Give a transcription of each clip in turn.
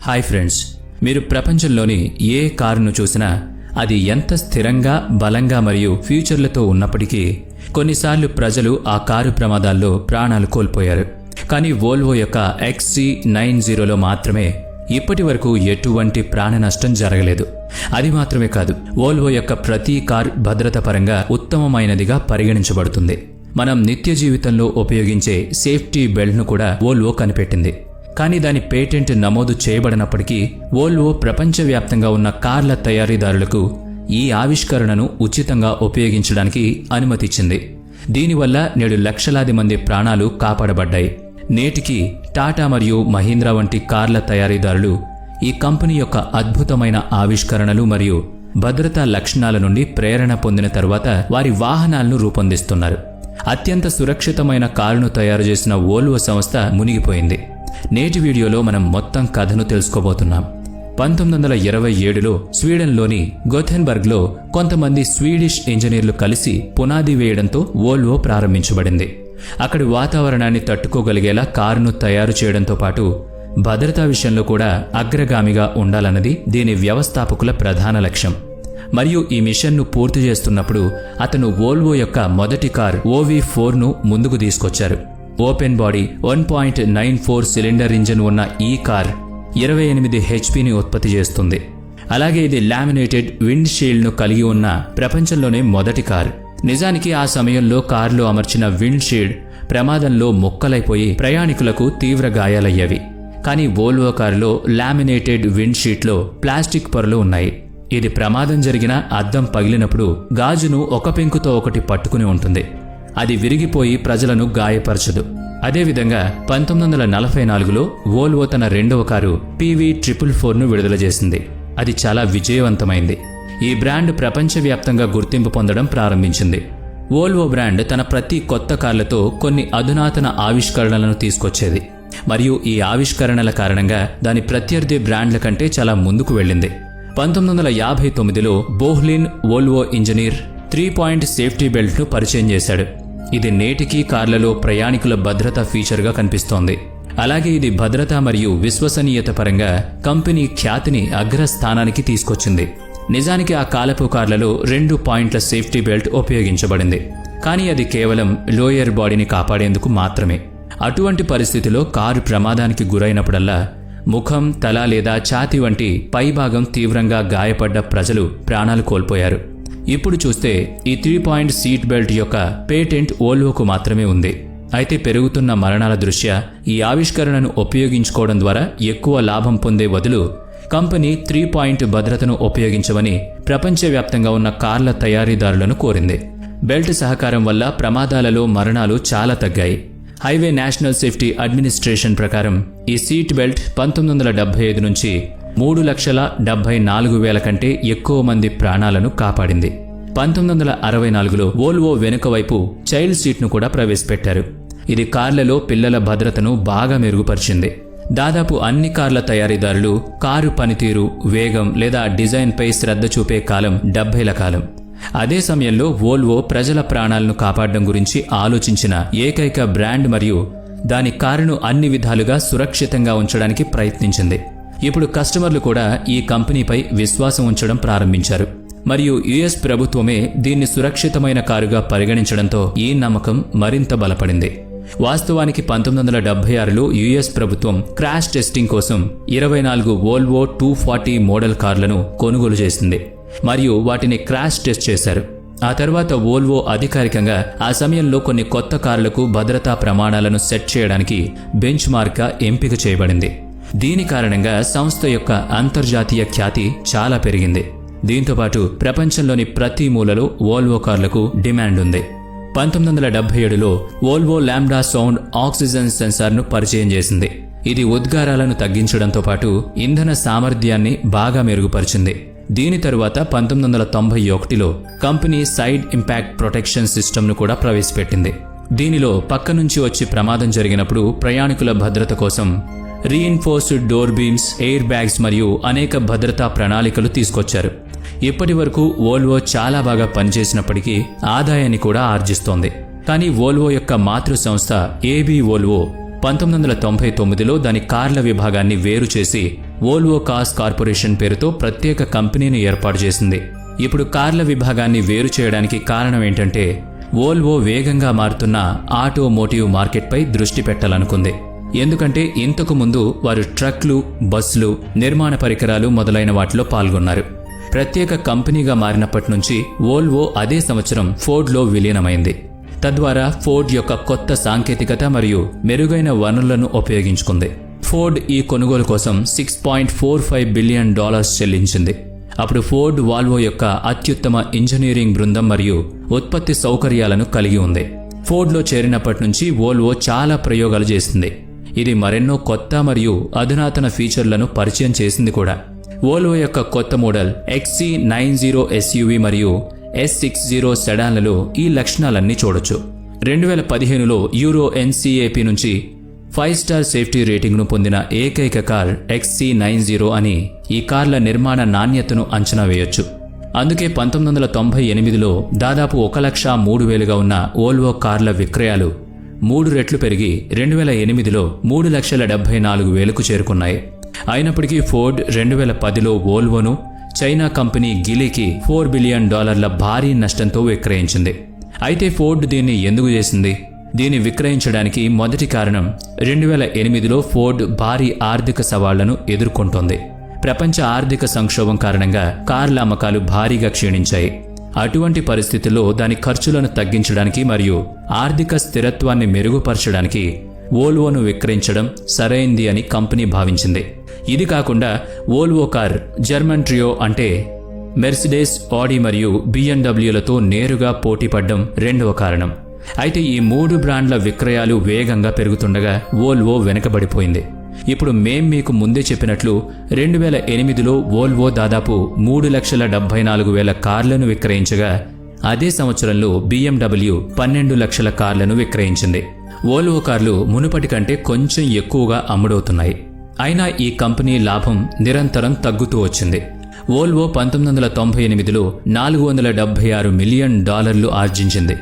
Hi friends, మీరు ప్రపంచంలోని ఏ కారును చూసినా అది ఎంత స్థిరంగా, బలంగా మరియు ఫ్యూచర్లతో ఉన్నప్పటికీ కొన్నిసార్లు ప్రజలు ఆ కారు ప్రమాదాల్లో ప్రాణాలు కోల్పోయారు. కానీ వోల్వో యొక్క XC90లో మాత్రమే ఇప్పటి వరకు ఎటువంటి ప్రాణ నష్టం జరగలేదు. అది మాత్రమే కాదు, వోల్వో యొక్క ప్రతి కార్ భద్రత పరంగా ఉత్తమమైనదిగా పరిగణించబడుతుంది. మనం నిత్య జీవితంలో ఉపయోగించే సేఫ్టీ బెల్ట్ను కూడా వోల్వో కనిపెట్టింది. కానీ దాని పేటెంట్ నమోదు చేయబడినప్పటికీ వోల్వో ప్రపంచవ్యాప్తంగా ఉన్న కార్ల తయారీదారులకు ఈ ఆవిష్కరణను ఉచితంగా ఉపయోగించడానికి అనుమతిచ్చింది. దీనివల్ల నేడు లక్షలాది మంది ప్రాణాలు కాపాడబడ్డాయి. నేటికి టాటా మరియు మహీంద్రా వంటి కార్ల తయారీదారులు ఈ కంపెనీ యొక్క అద్భుతమైన ఆవిష్కరణలు మరియు భద్రతా లక్షణాల నుండి ప్రేరణ పొందిన తరువాత వారి వాహనాలను రూపొందిస్తున్నారు. అత్యంత సురక్షితమైన కారును తయారు చేసిన వోల్వో సంస్థ మునిగిపోయింది. నేటి వీడియోలో మనం మొత్తం కథను తెలుసుకోబోతున్నాం. 1927లో స్వీడన్లోని గొథెన్బర్గ్లో కొంతమంది స్వీడిష్ ఇంజనీర్లు కలిసి పునాది వేయడంతో వోల్వో ప్రారంభించబడింది. అక్కడి వాతావరణాన్ని తట్టుకోగలిగేలా కారును తయారు చేయడంతో పాటు భద్రతా విషయంలో కూడా అగ్రగామిగా ఉండాలన్నది దీని వ్యవస్థాపకుల ప్రధాన లక్ష్యం. మరియు ఈ మిషన్ను పూర్తి చేస్తున్నప్పుడు అతను వోల్వో యొక్క మొదటి కార్ OV4ను ముందుకు తీసుకొచ్చారు. ఓపెన్ బాడీ 1.94 సిలిండర్ ఇంజిన్ ఉన్న ఈ కార్ 28 HPని ఉత్పత్తి చేస్తుంది. అలాగే ఇది లామినేటెడ్ విండ్ షీల్డ్ను కలిగి ఉన్న ప్రపంచంలోనే మొదటి కార్. నిజానికి ఆ సమయంలో కారులో అమర్చిన విండ్ షీల్డ్ ప్రమాదంలో ముక్కలైపోయి ప్రయాణికులకు తీవ్ర గాయాలయ్యేవి. కానీ వోల్వో కారులో లామినేటెడ్ విండ్ షీట్లో ప్లాస్టిక్ పొరలు ఉన్నాయి. ఇది ప్రమాదం జరిగిన అద్దం పగిలినప్పుడు గాజును ఒక పెంకుతో ఒకటి పట్టుకుని ఉంటుంది. అది విరిగిపోయి ప్రజలను గాయపరచదు. అదేవిధంగా 1944లో వోల్వో తన రెండవ కారు PV444ను విడుదల చేసింది. అది చాలా విజయవంతమైంది. ఈ బ్రాండ్ ప్రపంచవ్యాప్తంగా గుర్తింపు పొందడం ప్రారంభించింది. వోల్వో బ్రాండ్ తన ప్రతి కొత్త కార్లతో కొన్ని అధునాతన ఆవిష్కరణలను తీసుకొచ్చేది మరియు ఈ ఆవిష్కరణల కారణంగా దాని ప్రత్యర్థి బ్రాండ్ల కంటే చాలా ముందుకు వెళ్ళింది. 1959లో బోహ్లిన్ వోల్వో ఇంజనీర్ 3-పాయింట్ సేఫ్టీ బెల్ట్ను పరిచయం చేశాడు. ఇది నేటికీ కార్లలో ప్రయాణికుల భద్రతా ఫీచర్గా కనిపిస్తోంది. అలాగే ఇది భద్రత మరియు విశ్వసనీయత పరంగా కంపెనీ ఖ్యాతిని అగ్రస్థానానికి తీసుకొచ్చింది. నిజానికి ఆ కాలపు కార్లలో 2 పాయింట్ల సేఫ్టీ బెల్ట్ ఉపయోగించబడింది, కానీ అది కేవలం లోయర్ బాడీని కాపాడేందుకు మాత్రమే. అటువంటి పరిస్థితిలో కారు ప్రమాదానికి గురైనప్పుడల్లా ముఖం, తల లేదా ఛాతీ వంటి పైభాగం తీవ్రంగా గాయపడ్డ ప్రజలు ప్రాణాలు కోల్పోయారు. ఇప్పుడు చూస్తే ఈ 3-పాయింట్ సీట్ బెల్ట్ యొక్క పేటెంట్ వోల్వోకు మాత్రమే ఉంది. అయితే పెరుగుతున్న మరణాల దృష్ట్యా ఈ ఆవిష్కరణను ఉపయోగించుకోవడం ద్వారా ఎక్కువ లాభం పొందే బదులు కంపెనీ 3-పాయింట్ భద్రతను ఉపయోగించమని ప్రపంచవ్యాప్తంగా ఉన్న కార్ల తయారీదారులను కోరింది. బెల్ట్ సహకారం వల్ల ప్రమాదాలలో మరణాలు చాలా తగ్గాయి. హైవే నేషనల్ సేఫ్టీ అడ్మినిస్ట్రేషన్ ప్రకారం ఈ సీట్ బెల్ట్ 1975 నుంచి 3,74,000 కంటే ఎక్కువ మంది ప్రాణాలను కాపాడింది. 1964లో వోల్వో వెనుక వైపు చైల్డ్ సీట్ను కూడా ప్రవేశపెట్టారు. ఇది కార్లలో పిల్లల భద్రతను బాగా మెరుగుపరిచింది. దాదాపు అన్ని కార్ల తయారీదారులు కారు పనితీరు, వేగం లేదా డిజైన్పై శ్రద్ధ చూపే కాలం 70ల కాలం. అదే సమయంలో వోల్వో ప్రజల ప్రాణాలను కాపాడడం గురించి ఆలోచించిన ఏకైక బ్రాండ్ మరియు దాని కారును అన్ని విధాలుగా సురక్షితంగా ఉంచడానికి ప్రయత్నించింది. ఇప్పుడు కస్టమర్లు కూడా ఈ కంపెనీపై విశ్వాసం ఉంచడం ప్రారంభించారు మరియు US ప్రభుత్వమే దీన్ని సురక్షితమైన కారుగా పరిగణించడంతో ఈ నమ్మకం మరింత బలపడింది. వాస్తవానికి 1976లో US ప్రభుత్వం క్రాష్ టెస్టింగ్ కోసం 24 వోల్వో 240 మోడల్ కార్లను కొనుగోలు చేసింది మరియు వాటిని క్రాష్ టెస్ట్ చేశారు. ఆ తర్వాత వోల్వో అధికారికంగా ఆ సమయంలో కొన్ని కొత్త కార్లకు భద్రతా ప్రమాణాలను సెట్ చేయడానికి బెంచ్ మార్క్గా ఎంపిక చేయబడింది. దీని కారణంగా సంస్థ యొక్క అంతర్జాతీయ ఖ్యాతి చాలా పెరిగింది. దీంతోపాటు ప్రపంచంలోని ప్రతి మూలలో వోల్వో కార్లకు డిమాండ్ ఉంది. 1977లో వోల్వో లాంబ్డా సౌండ్ ఆక్సిజన్ సెన్సార్ను పరిచయం చేసింది. ఇది ఉద్గారాలను తగ్గించడంతో పాటు ఇంధన సామర్థ్యాన్ని బాగా మెరుగుపరిచింది. దీని తరువాత 1991లో కంపెనీ సైడ్ ఇంపాక్ట్ ప్రొటెక్షన్ సిస్టమ్ను కూడా ప్రవేశపెట్టింది. దీనిలో పక్క నుంచి వచ్చి ప్రమాదం జరిగినప్పుడు ప్రయాణికుల భద్రత కోసం reinforced door beams, air bags మరియు అనేక భద్రతా ప్రణాళికలు తీసుకొచ్చారు. ఇప్పటి వరకు వోల్వో చాలా బాగా పనిచేసినప్పటికీ ఆదాయాన్ని కూడా ఆర్జిస్తోంది. కానీ వోల్వో యొక్క మాతృ సంస్థ AB వోల్వో 1999లో దాని కార్ల విభాగాన్ని వేరు చేసి వోల్వో కార్స్ కార్పొరేషన్ పేరుతో ప్రత్యేక కంపెనీని ఏర్పాటు చేసింది. ఇప్పుడు కార్ల విభాగాన్ని వేరు చేయడానికి కారణం ఏంటంటే వోల్వో వేగంగా మారుతున్న ఆటోమోటివ్ మార్కెట్పై దృష్టి పెట్టాలనుకుంది. ఎందుకంటే ఇంతకు ముందు వారు ట్రక్లు, బస్సులు, నిర్మాణ పరికరాలు మొదలైన వాటిలో పాల్గొన్నారు. ప్రత్యేక కంపెనీగా మారినప్పటి నుంచి వోల్వో అదే సంవత్సరం ఫోర్డ్లో విలీనమైంది. తద్వారా ఫోర్డ్ యొక్క కొత్త సాంకేతికత మరియు మెరుగైన వనరులను ఉపయోగించుకుంది. ఫోర్డ్ ఈ కొనుగోలు కోసం $6.45 బిలియన్ చెల్లించింది. అప్పుడు ఫోర్డ్ వాల్వో యొక్క అత్యుత్తమ ఇంజనీరింగ్ బృందం మరియు ఉత్పత్తి సౌకర్యాలను కలిగి ఉంది. ఫోర్డ్లో చేరినప్పటి నుంచి వోల్వో చాలా ప్రయోగాలు చేసింది. ఇది మరెన్నో కొత్త మరియు అధునాతన ఫీచర్లను పరిచయం చేసింది కూడా. వోల్వో యొక్క కొత్త మోడల్ XC90 SUV మరియు S60 సెడాన్లలో ఈ లక్షణాలన్నీ చూడొచ్చు. 2015లో యూరో NCAP నుంచి 5 స్టార్ సేఫ్టీ రేటింగ్ను పొందిన ఏకైక కార్ XC90 అని ఈ కార్ల నిర్మాణ నాణ్యతను అంచనా వేయొచ్చు. అందుకే 1998లో దాదాపు 1,03,000గా ఉన్న వోల్వో కార్ల విక్రయాలు 3 రెట్లు పెరిగి 2008లో 3,74,000కు చేరుకున్నాయి. అయినప్పటికీ ఫోర్డ్ 2010లో వోల్వోను చైనా కంపెనీ గిలీకి $4 బిలియన్ భారీ నష్టంతో విక్రయించింది. అయితే ఫోర్డ్ దీన్ని ఎందుకు చేసింది? దీన్ని విక్రయించడానికి మొదటి కారణం 2008లో ఫోర్డ్ భారీ ఆర్థిక సవాళ్లను ఎదుర్కొంటోంది. ప్రపంచ ఆర్థిక సంక్షోభం కారణంగా కార్ల అమ్మకాలు భారీగా క్షీణించాయి. అటువంటి పరిస్థితుల్లో దాని ఖర్చులను తగ్గించడానికి మరియు ఆర్థిక స్థిరత్వాన్ని మెరుగుపరచడానికి వోల్వోను విక్రయించడం సరైంది అని కంపెనీ భావించింది. ఇది కాకుండా వోల్వో కార్ జర్మన్ ట్రియో అంటే మెర్సిడెస్, ఆడి మరియు BMW నేరుగా పోటీపడ్డం రెండవ కారణం. అయితే ఈ 3 బ్రాండ్ల విక్రయాలు వేగంగా పెరుగుతుండగా వోల్వో వెనకబడిపోయింది. ఇప్పుడు మీకు ముందే చెప్పినట్లు 2008లో వోల్వో దాదాపు 3,74,000 కార్లను విక్రయించగా అదే సంవత్సరంలో BMW 12 లక్షల కార్లను విక్రయించింది. వోల్వో కార్లు మునుపటి కంటే కొంచెం ఎక్కువగా అమ్ముడవుతున్నాయి. అయినా ఈ కంపెనీ లాభం నిరంతరం తగ్గుతూ వచ్చింది. వోల్వో 1998లో $476 మిలియన్ ఆర్జించింది.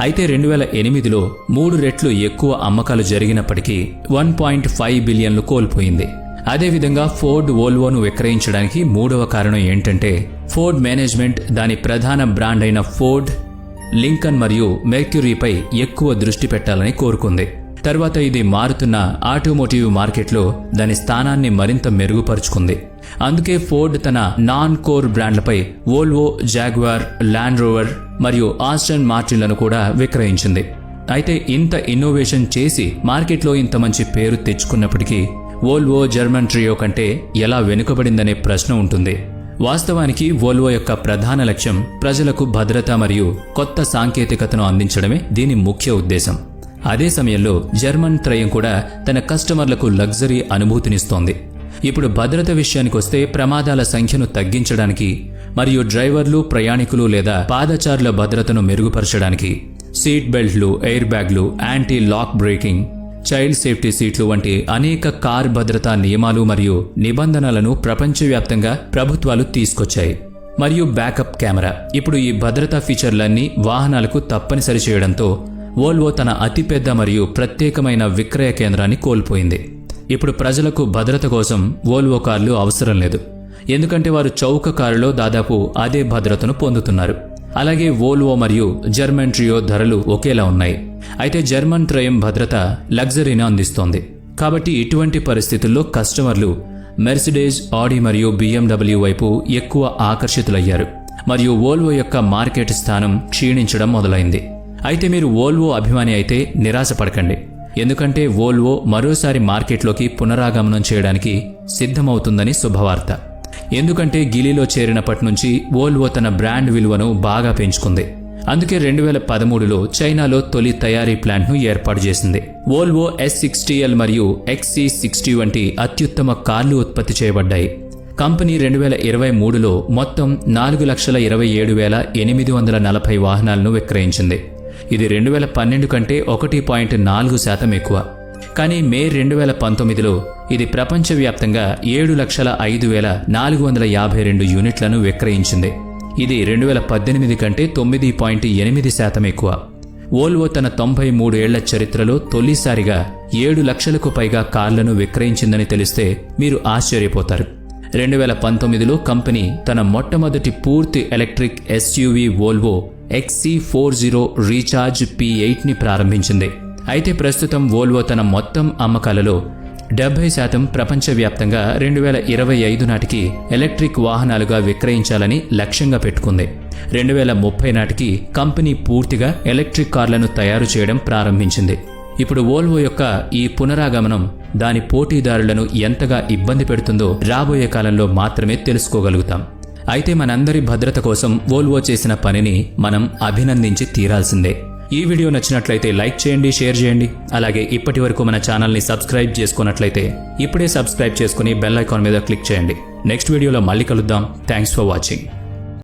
అయితే 2008లో 3 రెట్లు ఎక్కువ అమ్మకాలు జరిగినప్పటికీ $1.5 బిలియన్లు కోల్పోయింది. అదేవిధంగా ఫోర్డ్ వోల్వోను విక్రయించడానికి మూడవ కారణం ఏంటంటే ఫోర్డ్ మేనేజ్మెంట్ దాని ప్రధాన బ్రాండ్ అయిన ఫోర్డ్, లింకన్ మరియు మెర్క్యూరీపై ఎక్కువ దృష్టి పెట్టాలని కోరుకుంది. తర్వాత ఇది మారుతున్న ఆటోమోటివ్ మార్కెట్లో దాని స్థానాన్ని మరింత మెరుగుపరుచుకుంది. అందుకే ఫోర్డ్ తన నాన్ కోర్ బ్రాండ్లపై వోల్వో, జాగ్వార్, ల్యాండ్ రోవర్ మరియు ఆస్టన్ మార్టిన్లను కూడా విక్రయించింది. అయితే ఇంత ఇన్నోవేషన్ చేసి మార్కెట్లో ఇంత మంచి పేరు తెచ్చుకున్నప్పటికీ వోల్వో జర్మన్ ట్రియో కంటే ఎలా వెనుకబడిందనే ప్రశ్న ఉంటుంది. వాస్తవానికి వోల్వో యొక్క ప్రధాన లక్ష్యం ప్రజలకు భద్రత మరియు కొత్త సాంకేతికతను అందించడమే దీని ముఖ్య ఉద్దేశం. అదే సమయంలో జర్మన్ త్రయం కూడా తన కస్టమర్లకు లగ్జరీ అనుభూతినిస్తోంది. ఇప్పుడు భద్రత విషయానికొస్తే ప్రమాదాల సంఖ్యను తగ్గించడానికి మరియు డ్రైవర్లు, ప్రయాణికులు లేదా పాదచారుల భద్రతను మెరుగుపరచడానికి సీట్ బెల్ట్లు, ఎయిర్ బ్యాగ్లు, anti lock braking, child safety సీట్లు వంటి అనేక కార్ భద్రతా నియమాలు మరియు నిబంధనలను ప్రపంచవ్యాప్తంగా ప్రభుత్వాలు తీసుకొచ్చాయి. మరియు బ్యాకప్ కెమెరా. ఇప్పుడు ఈ భద్రతా ఫీచర్లన్నీ వాహనాలకు తప్పనిసరి చేయడంతో వోల్వో తన అతిపెద్ద మరియు ప్రత్యేకమైన విక్రయ కేంద్రాన్ని కోల్పోయింది. ఇప్పుడు ప్రజలకు భద్రత కోసం వోల్వో కార్లు అవసరం లేదు, ఎందుకంటే వారు చౌక కారులో దాదాపు అదే భద్రతను పొందుతున్నారు. అలాగే వోల్వో మరియు జర్మన్ ట్రియో ధరలు ఒకేలా ఉన్నాయి. అయితే జర్మన్ త్రయం భద్రత లగ్జరీని అందిస్తోంది. కాబట్టి ఇటువంటి పరిస్థితుల్లో కస్టమర్లు మెర్సిడెస్, ఆడి మరియు BMW వైపు ఎక్కువ ఆకర్షితులయ్యారు మరియు వోల్వో యొక్క మార్కెట్ స్థానం క్షీణించడం మొదలైంది. అయితే మీరు వోల్వో అభిమాని అయితే నిరాశపడకండి, ఎందుకంటే వోల్వో మరోసారి మార్కెట్లోకి పునరాగమనం చేయడానికి సిద్ధమవుతుందని శుభవార్త. ఎందుకంటే గిలీలో చేరినప్పటి నుంచి వోల్వో తన బ్రాండ్ విలువను బాగా పెంచుకుంది. అందుకే 2013లో చైనాలో తొలి తయారీ ప్లాంట్ను ఏర్పాటు చేసింది. వోల్వో S60L మరియు XC60 వంటి అత్యుత్తమ కార్లు ఉత్పత్తి చేయబడ్డాయి. కంపెనీ 2023లో మొత్తం 4,27,840 వాహనాలను విక్రయించింది. ఇది 2012 కంటే 1.4% ఎక్కువ. కానీ మే 2019లో ఇది ప్రపంచవ్యాప్తంగా 7,05,452 యూనిట్లను విక్రయించింది. ఇది 2018 కంటే 9.8% ఎక్కువ. వోల్వో తన 93 ఏళ్ల చరిత్రలో తొలిసారిగా 7 లక్షలకు పైగా కార్లను విక్రయించిందని తెలిస్తే మీరు ఆశ్చర్యపోతారు. 2019లో కంపెనీ తన మొట్టమొదటి పూర్తి electric SUV Volvo XC40 recharge P8ని ప్రారంభించింది. అయితే ప్రస్తుతం వోల్వో తన మొత్తం అమ్మకాలలో 70% ప్రపంచవ్యాప్తంగా 2025 నాటికి ఎలక్ట్రిక్ వాహనాలుగా విక్రయించాలని లక్ష్యంగా పెట్టుకుంది. 2030 నాటికి కంపెనీ పూర్తిగా ఎలక్ట్రిక్ కార్లను తయారు చేయడం ప్రారంభించింది. ఇప్పుడు వోల్వో యొక్క ఈ పునరాగమనం దాని పోటీదారులను ఎంతగా ఇబ్బంది పెడుతుందో రాబోయే కాలంలో మాత్రమే తెలుసుకోగలుగుతాం. అయితే మనందరి భద్రత కోసం వోల్వో చేసిన పనిని మనం అభినందించి తీరాల్సిందే. ఈ వీడియో నచ్చినట్లయితే లైక్ చేయండి, షేర్ చేయండి. అలాగే ఇప్పటి వరకు మన ఛానల్ని సబ్స్క్రైబ్ చేసుకున్నట్లయితే ఇప్పుడే సబ్స్క్రైబ్ చేసుకుని బెల్ ఐకాన్ మీద క్లిక్ చేయండి. నెక్స్ట్ వీడియోలో మళ్ళీ కలుద్దాం. Thanks for watching.